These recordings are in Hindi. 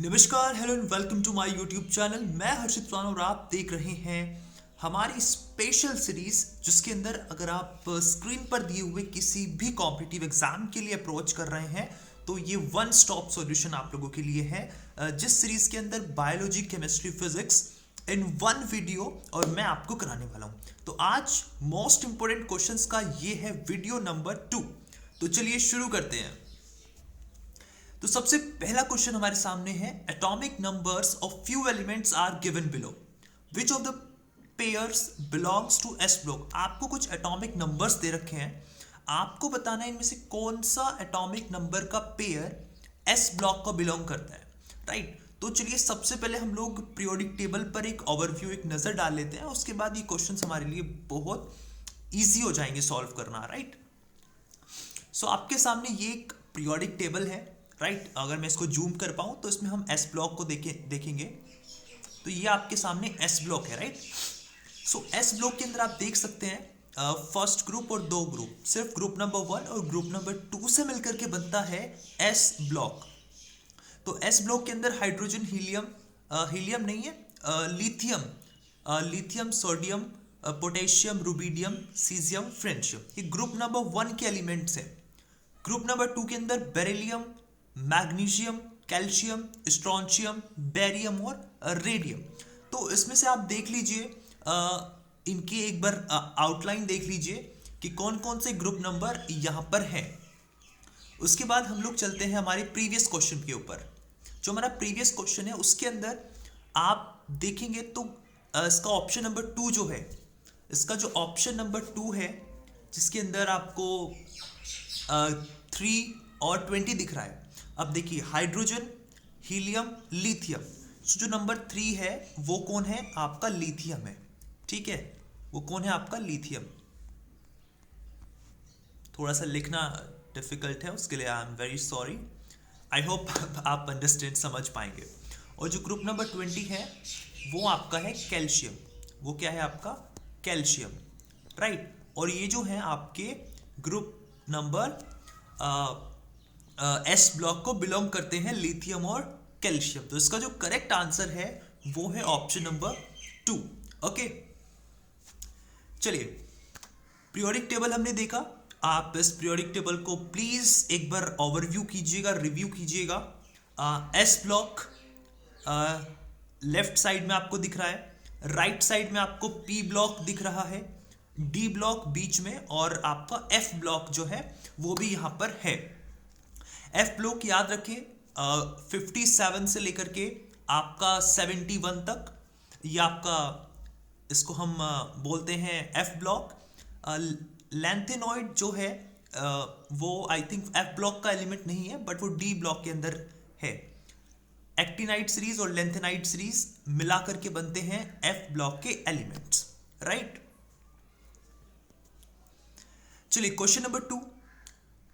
नमस्कार, hello and welcome to my YouTube channel. मैं हर्षित स्वान और आप देख रहे हैं हमारी स्पेशल सीरीज, जिसके अंदर अगर आप स्क्रीन पर दिए हुए किसी भी कॉम्पिटिटिव एग्जाम के लिए अप्रोच कर रहे हैं तो ये वन स्टॉप सॉल्यूशन आप लोगों के लिए है। जिस सीरीज के अंदर biology, chemistry, physics in one video और मैं आपको कराने वाला हूं। तो आज मोस्ट इंपोर्टेंट क्वेश्चंस का ये है वीडियो नंबर 2। तो चलिए शुरू करते हैं। तो सबसे पहला क्वेश्चन हमारे सामने है, atomic numbers of few elements are given below, which of the pairs belongs to S block. आपको कुछ एटॉमिक नंबर्स दे रखे हैं, आपको बताना है इनमें से कौन सा एटॉमिक नंबर का पेयर एस ब्लॉक को बिलोंग करता है। राइट, तो चलिए सबसे पहले हम लोग पीरियोडिक टेबल पर एक ओवरव्यू, एक नजर डाल लेते हैं। उसके बाद ये क्वेश्चन हमारे लिए बहुत ईजी हो जाएंगे सॉल्व करना। राइट, सो आपके सामने ये एक पीरियोडिक टेबल है। राइट, अगर मैं इसको जूम कर पाऊं तो इसमें हम एस ब्लॉक को देखेंगे। तो ये आपके सामने एस ब्लॉक है। राइट, सो एस ब्लॉक के अंदर आप देख सकते हैं फर्स्ट ग्रुप और दो ग्रुप, सिर्फ ग्रुप नंबर 1 और ग्रुप नंबर 2 से मिलकर के बनता है एस ब्लॉक। तो एस ब्लॉक के अंदर हाइड्रोजन, हीलियम नहीं है, lithium, sodium, potassium, rubidium, caesium, francium, ये ग्रुप नंबर 1 के एलिमेंट्स हैं। ग्रुप नंबर 2 के अंदर beryllium, magnesium, calcium, strontium, barium और रेडियम। तो इसमें से आप देख लीजिए, इनकी एक बार आउटलाइन देख लीजिए कि कौन कौन से ग्रुप नंबर यहां पर हैं। उसके बाद हम लोग चलते हैं हमारे प्रीवियस क्वेश्चन के ऊपर। जो हमारा प्रीवियस क्वेश्चन है उसके अंदर आप देखेंगे तो इसका ऑप्शन नंबर 2 जो है, इसका जो ऑप्शन नंबर 2 है, जिसके अंदर आपको 3 और 20 दिख रहा है। अब देखिए, हाइड्रोजन, हीलियम, लिथियम, जो नंबर 3 है वो कौन है? आपका लिथियम है। ठीक है, वो कौन है? आपका लिथियम। थोड़ा सा लिखना डिफिकल्ट है, उसके लिए I am very sorry. I hope आप अंडरस्टैंड, समझ पाएंगे। और जो ग्रुप नंबर 20 है वो आपका है कैल्शियम। वो क्या है? आपका कैल्शियम। राइट, और ये जो है आपके ग्रुप नंबर एस ब्लॉक को बिलोंग करते हैं, लिथियम और कैल्शियम। तो इसका जो करेक्ट आंसर है वो है ऑप्शन नंबर 2। ओके, चलिए पीरियोडिक टेबल हमने देखा। आप इस पीरियोडिक टेबल को प्लीज एक बार ओवरव्यू कीजिएगा, रिव्यू कीजिएगा। एस ब्लॉक लेफ्ट साइड में आपको दिख रहा है, राइट साइड में आपको पी ब्लॉक दिख रहा है, डी ब्लॉक बीच में, और आपका एफ ब्लॉक जो है वो भी यहां पर है। एफ ब्लॉक याद रखिए 57 से लेकर के आपका 71 तक, ये आपका, इसको हम बोलते हैं एफ ब्लॉक। लैंथेनॉइड जो है वो आई थिंक एफ ब्लॉक का एलिमेंट नहीं है, बट वो डी ब्लॉक के अंदर है। एक्टिनाइड सीरीज और लेंथेनाइड सीरीज मिला करके बनते हैं एफ ब्लॉक के एलिमेंट्स। राइट, चलिए question number 2,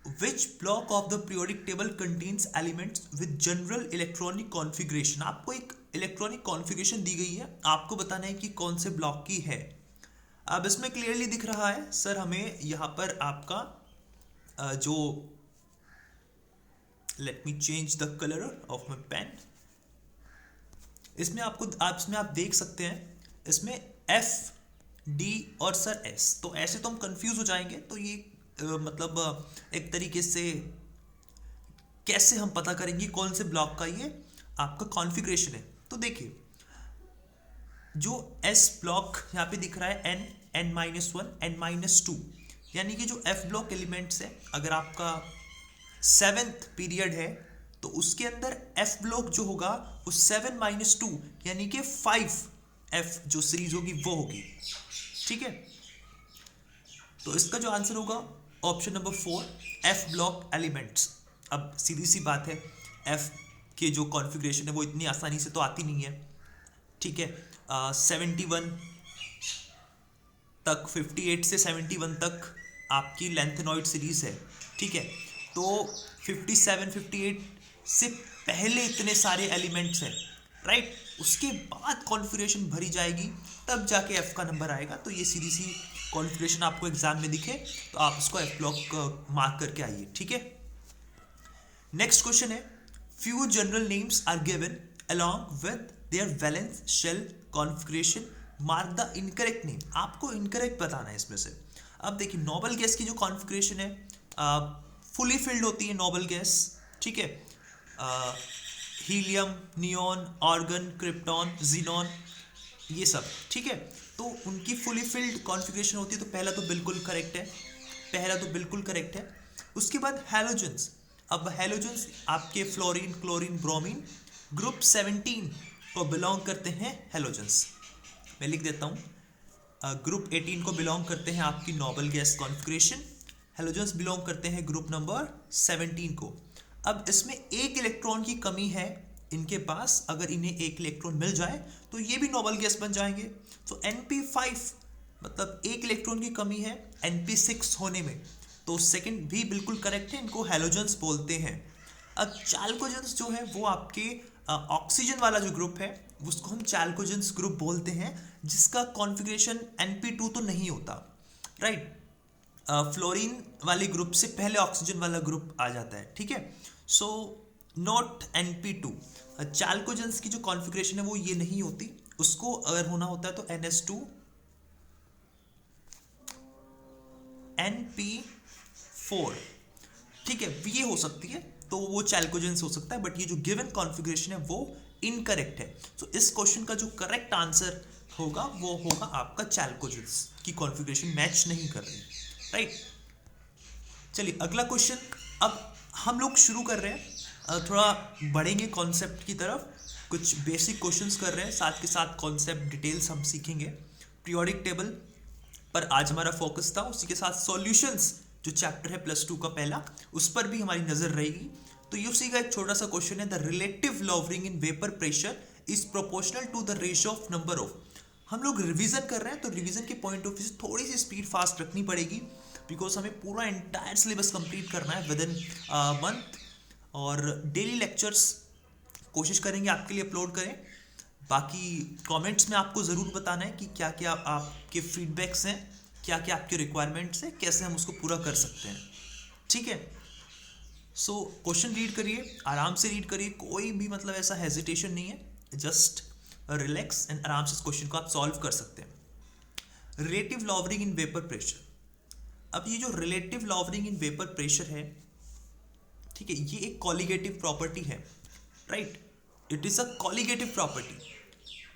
Which block of the periodic table contains elements with general electronic configuration? आपको एक इलेक्ट्रॉनिक कॉन्फ़िगरेशन दी गई है, आपको बताना है कि कौन से ब्लॉक की है। अब इसमें क्लियरली दिख रहा है सर हमें यहाँ पर आपका जो, let me change the colour of my pen. इसमें आप देख सकते हैं, इसमें एफ, डी और सर एस। तो ऐसे तो हम कंफ्यूज हो जाएंगे। तो ये मतलब एक तरीके से कैसे हम पता करेंगे कौन से ब्लॉक का ये आपका कॉन्फ़िगरेशन है। तो देखिए, जो एस ब्लॉक यहाँ पे दिख रहा है n-1, n-2, यानी कि जो एफ ब्लॉक एलिमेंट्स है, अगर आपका 7th पीरियड है तो उसके अंदर एफ ब्लॉक जो होगा वो 7-2 यानी कि 5f जो सीरीज होगी वो होगी। ठीक है, तो इसका जो आंसर होगा option number 4, F block elements. अब सीधी सी बात है, एफ के जो कॉन्फ़िगरेशन है वो इतनी आसानी से तो आती नहीं है। ठीक है, 71 तक, 58 से 71 तक आपकी लेंथेनॉइड सीरीज है। ठीक है, तो 57, 58 से पहले इतने सारे एलिमेंट्स हैं। राइट, उसके बाद कॉन्फ़िगरेशन भरी जाएगी, तब जाके एफ का नंबर आएगा। तो ये सीधी सी कॉन्फ़िगरेशन आपको एग्जाम में दिखे तो आप उसको एफ ब्लॉक मार्क करके आइए। ठीक है, नेक्स्ट क्वेश्चन है, few general names are given along with their valence shell configuration. Mark the incorrect name. आपको incorrect बताना है इसमें से. अब देखिए नोबल गैस की जो कॉन्फ़िगरेशन है फुली फिल्ड होती है नोबल गैस, ठीक है. Helium, neon, argon, krypton, xenon, ये सब, ठीक है. तो उनकी फुली फिल्ड कॉन्फ़िगरेशन होती है. तो पहला तो बिल्कुल करेक्ट है. उसके बाद हैलोजेंस. अब हैलोजेंस आपके फ्लोरीन, क्लोरीन, ब्रोमीन ग्रुप 17 को बिलोंग करते हैं हैलोजेंस. मैं लिख देता हूँ. ग्रुप 18 को बिलोंग करते हैं आपकी noble gas configuration. Halogens belong करते हैं ग्रुप नंबर 17 को. अब इसमें एक इलेक्ट्रॉन की कमी है इनके पास. अगर इन्हें एक इलेक्ट्रॉन मिल जाए तो ये भी नोबल गैस बन जाएंगे. तो NP5 मतलब एक इलेक्ट्रॉन की कमी है NP6 होने में. तो सेकंड भी बिल्कुल करेक्ट है. इनको हैलोजेंस बोलते हैं. अब चाल्कोजेंस जो है वो आपके ऑक्सीजन वाला जो ग्रुप है उसको हम चाल्कोजेंस ग्रुप बोलते हैं, जिसका कॉन्फ़िगरेशन NP2 तो नहीं होता, राइट. फ्लोरीन वाले ग्रुप से पहले ऑक्सीजन वाला ग्रुप आ जाता है, ठीक है. So not NP2. चाल्कोजेंस की जो कॉन्फ़िगरेशन है वो ये नहीं होती. उसको अगर होना होता है तो NS2 NP4, ठीक है, ये हो सकती है. तो वो चाल्कोजेंस हो सकता है. बट ये जो गिवन कॉन्फ़िगरेशन है वो इनकरेक्ट है. तो इस क्वेश्चन का जो करेक्ट आंसर होगा वो होगा आपका चाल्कोजेंस की कॉन्फ़िगरेशन मैच नहीं कर रही, राइट. चलिए अगला क्वेश्चन. अब हम लोग शुरू कर रहे हैं, थोड़ा बढ़ेंगे कॉन्सेप्ट की तरफ. कुछ बेसिक क्वेश्चंस कर रहे हैं, साथ के साथ कॉन्सेप्ट डिटेल्स हम सीखेंगे. पीरियोडिक टेबल पर आज हमारा फोकस था. उसी के साथ सॉल्यूशंस जो चैप्टर है +2 का पहला, उस पर भी हमारी नजर रहेगी. तो यूसी का एक छोटा सा क्वेश्चन है, the relative lowering in vapour pressure is proportional to the ratio of number of. हम लोग रिवीजन कर रहे हैं तो रिवीजन के पॉइंट ऑफ व्यू से थोड़ी सी स्पीड फास्ट रखनी पड़ेगी, बिकॉज हमें पूरा एंटायर सिलेबस कंप्लीट करना है विद इन मंथ. और डेली लेक्चर्स कोशिश करेंगे आपके लिए अपलोड करें. बाकी कमेंट्स में आपको ज़रूर बताना है कि क्या क्या आपके फीडबैक्स हैं, क्या क्या आपके रिक्वायरमेंट्स हैं, कैसे हम उसको पूरा कर सकते हैं, ठीक है. सो क्वेश्चन रीड करिए, आराम से रीड करिए, कोई भी मतलब ऐसा हेजिटेशन नहीं है. जस्ट रिलैक्स एंड आराम से इस क्वेश्चन को आप सॉल्व कर सकते हैं. Relative lowering in vapour pressure. अब ये जो relative lowering in vapour pressure है, ठीक है, ये एक कॉलिगेटिव प्रॉपर्टी है, right. It is a colligative property.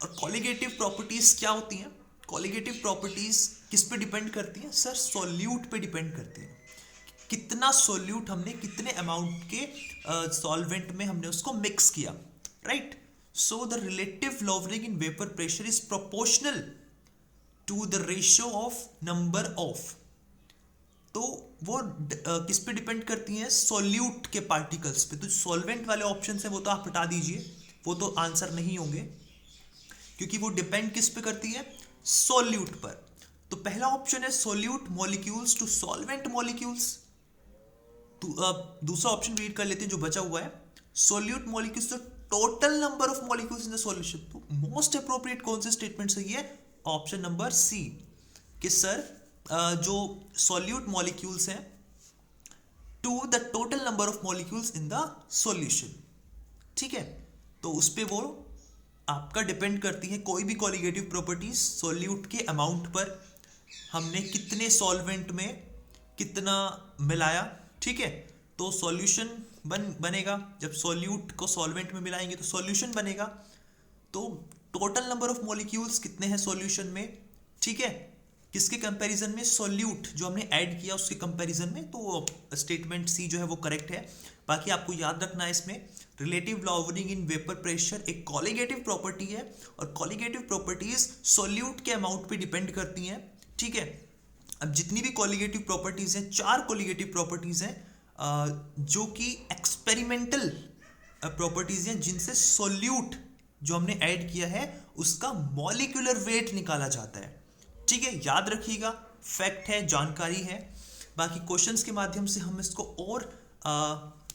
और कॉलिगेटिव प्रॉपर्टीज क्या होती हैं? कॉलिगेटिव प्रॉपर्टीज किस पे डिपेंड करती हैं सर? सॉल्यूट पे डिपेंड करती हैं. कितना सॉल्यूट हमने कितने अमाउंट के सॉल्वेंट में हमने उसको मिक्स किया, right. So the relative lowering in vapour pressure is proportional to the ratio of number of. तो वो किस पे डिपेंड करती हैं? सॉल्यूट के पार्टिकल्स पे. तो सॉल्वेंट वाले ऑप्शन हैं वो तो आप हटा दीजिए, वो तो आंसर नहीं होंगे, क्योंकि वो डिपेंड किस पे करती है? सॉल्यूट पर. तो पहला ऑप्शन है solute molecules to solvent molecules. दूसरा ऑप्शन रीड कर लेते हैं जो बचा हुआ है, solute molecules to total number of molecules in the solution. तो मोस्ट अप्रोप्रिएट कौन से स्टेटमेंट सही है? ऑप्शन नंबर सी, कि सर जो सॉल्यूट मॉलिक्यूल्स हैं to the total number of molecules in the solution, ठीक है. तो उस पे वो आपका डिपेंड करती है कोई भी कॉलिगेटिव प्रॉपर्टीज सॉल्यूट के अमाउंट पर, हमने कितने सॉल्वेंट में कितना मिलाया, ठीक है. तो सॉल्यूशन बनेगा. जब सॉल्यूट को सॉल्वेंट में मिलाएंगे तो सॉल्यूशन बनेगा. तो टोटल नंबर ऑफ मॉलिक्यूल्स कितने हैं सॉल्यूशन में, ठीक है, किसके कंपैरिजन में? सॉल्यूट जो हमने ऐड किया उसके कंपैरिजन में. तो स्टेटमेंट सी जो है वो करेक्ट है. बाकी आपको याद रखना है इसमें relative lowering in vapour pressure एक कॉलिगेटिव प्रॉपर्टी है, और कॉलिगेटिव प्रॉपर्टीज सॉल्यूट के अमाउंट पे डिपेंड करती हैं, ठीक है. अब जितनी भी कॉलिगेटिव प्रॉपर्टीज हैं, 4 कॉलिगेटिव प्रॉपर्टीज हैं जो कि एक्सपेरिमेंटल प्रॉपर्टीज हैं, जिनसे सॉल्यूट जो हमने ऐड किया है उसका मॉलिक्यूलर वेट निकाला जाता है, ठीक है. याद रखिएगा, फैक्ट है, जानकारी है. बाकी क्वेश्चंस के माध्यम से हम इसको और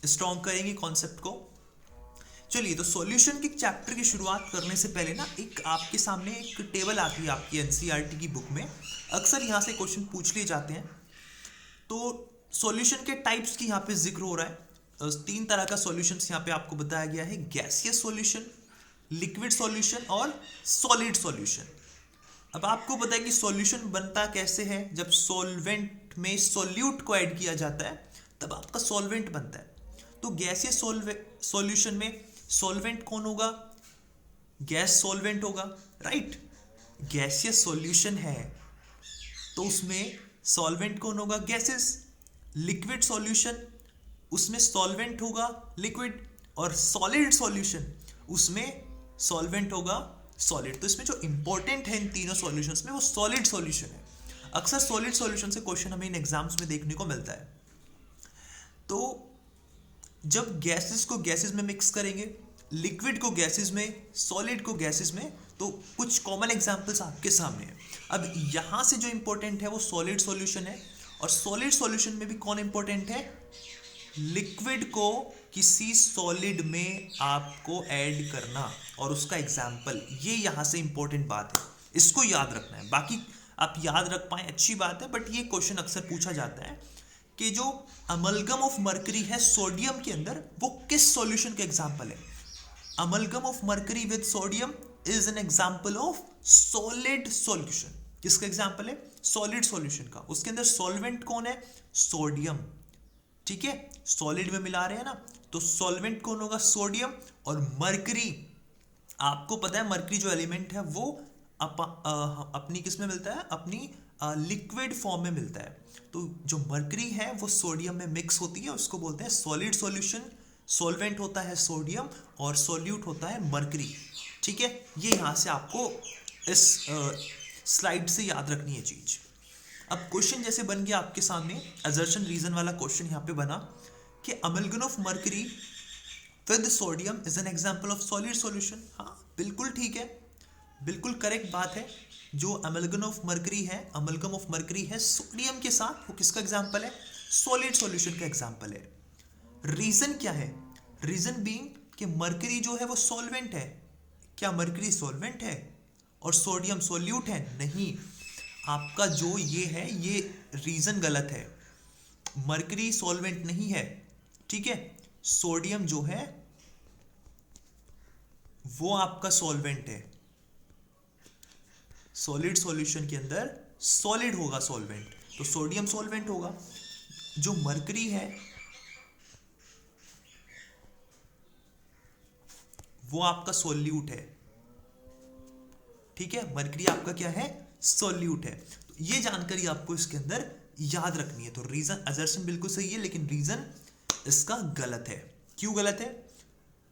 स्ट्रॉन्ग करेंगे कॉन्सेप्ट को. चलिए, तो सॉल्यूशन के चैप्टर की शुरुआत करने से पहले ना एक आपके सामने एक टेबल आती है आपकी एनसीईआरटी की बुक में. अक्सर यहाँ से क्वेश्चन पूछ लिए जाते हैं. तो सॉल्यूशन के टाइप्स की यहाँ पे जिक्र हो रहा है. तीन तरह का सॉल्यूशंस यहाँ पे आपको बताया गया है, गैसियस सॉल्यूशन, लिक्विड सॉल्यूशन और सॉलिड सॉल्यूशन। अब आपको पता है कि सॉल्यूशन बनता कैसे है, जब सॉल्वेंट में सॉल्यूट को ऐड किया जाता है तब आपका सॉल्वेंट बनता है। तो गैसियस सॉल्यूशन में सॉल्वेंट कौन होगा, गैस सॉल्वेंट होगा, राइट। गैसियस सॉल्यूशन है तो उसमें सॉल्वेंट कौन होगा, गैसेस। लिक्विड सॉल्यूशन, उसमें सॉल्वेंट होगा लिक्विड, और सॉलिड सॉल्यूशन उसमें सॉल्वेंट होगा सॉलिड। तो इसमें जो इंपॉर्टेंट है इन तीनों सॉल्यूशंस में वो सॉलिड सॉल्यूशन है। अक्सर सॉलिड सॉल्यूशन से क्वेश्चन हमें इन एग्जाम्स में देखने को मिलता है। तो जब गैसेस को गैसेस में मिक्स करेंगे, लिक्विड को गैसेस में, सॉलिड को गैसेस में, तो कुछ कॉमन एग्जांपल्स आपके सामने हैं। अब यहां से जो इंपॉर्टेंट है वो सॉलिड सॉल्यूशन है, और सॉलिड सॉल्यूशन में भी कौन इंपॉर्टेंट है, लिक्विड को किसी सॉलिड में आपको ऐड करना और उसका एग्जाम्पल, ये यहां से इंपॉर्टेंट बात है, इसको याद रखना है। बाकी आप याद रख पाए अच्छी बात है, बट ये क्वेश्चन अक्सर पूछा जाता है कि जो अमलगम ऑफ मरकरी है सोडियम के अंदर, वो किस सॉल्यूशन का एग्जाम्पल है। Amalgam of mercury with sodium is an example of solid solution. किसका एग्जाम्पल है, सॉलिड सॉल्यूशन का। उसके अंदर सॉल्वेंट कौन है, सोडियम, ठीक है, सॉलिड में मिला रहे हैं ना, तो सॉल्वेंट कौन होगा, सोडियम। और मरकरी, आपको पता है मरकरी जो एलिमेंट है वो अपनी किस में मिलता है, अपनी लिक्विड फॉर्म में मिलता है। तो जो मरकरी है वो सोडियम में मिक्स होती है, उसको बोलते हैं सॉलिड सॉल्यूशन। सॉल्वेंट होता है सोडियम और सॉल्यूट होता है मरकरी, ठीक है। ये यहां से आपको इस स्लाइड से याद रखनी है चीज। अब क्वेश्चन जैसे बन गया आपके सामने, असर्शन रीजन वाला क्वेश्चन यहाँ पे बना कि amalgam of mercury with sodium is an example of solid solution. हाँ बिल्कुल ठीक है, बिल्कुल करेक्ट बात है। जो अमलगम ऑफ मरकरी है, अमलगम ऑफ मरकरी है सोडियम के साथ, वो किसका एग्जांपल है, सॉलिड सॉल्यूशन का एग्जांपल है। रीजन क्या है, रीजन बीइंग कि मरकरी जो है वो सॉल्वेंट है। क्या मरकरी सॉल्वेंट है और सोडियम सॉल्यूट है, नहीं। आपका जो ये है ये रीजन गलत है, मरकरी सॉल्वेंट नहीं है, ठीक है। सोडियम जो है वो आपका सॉल्वेंट है, सॉलिड सॉल्यूशन के अंदर सॉलिड होगा सॉल्वेंट, तो सोडियम सॉल्वेंट होगा। जो मरकरी है वो आपका सॉल्यूट है, ठीक है। मरकरी आपका क्या है, सॉल्यूट है। तो ये जानकारी आपको इसके अंदर याद रखनी है। तो रीजन, असर्शन बिल्कुल सही है, लेकिन रीजन इसका गलत है। क्यों गलत है,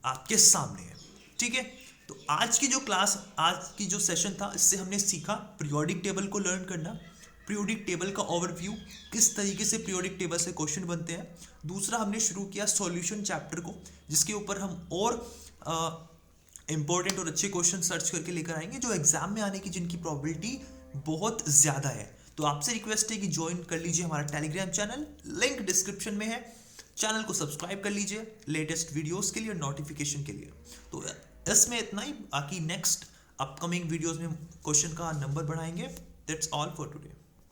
आपके सामने है, ठीक है। तो आज की जो क्लास, आज की जो सेशन था, इससे हमने सीखा पीरियोडिक टेबल को लर्न करना, पीरियोडिक टेबल का ओवरव्यू, किस तरीके से पीरियोडिक टेबल से क्वेश्चन बनते हैं। दूसरा, हमने शुरू किया सॉल्यूशन चैप्टर को, जिसके ऊपर हम और इंपॉर्टेंट और अच्छे क्वेश्चन सर्च करके लेकर आएंगे, जो एग्जाम में आने की जिनकी प्रोबेबिलिटी बहुत ज़्यादा है। तो आपसे रिक्वेस्ट है कि ज्वाइन कर लीजिए हमारा टेलीग्राम चैनल, लिंक डिस्क्रिप्शन में है। चैनल को सब्सक्राइब कर लीजिए लेटेस्ट वीडियोस के लिए और नोटिफिकेशन के लिए। तो इसमें इतना ही, बाकी नेक्स्ट अपकमिंग वीडियोस में क्वेश्चन का नंबर बढ़ाएंगे। That's all for today.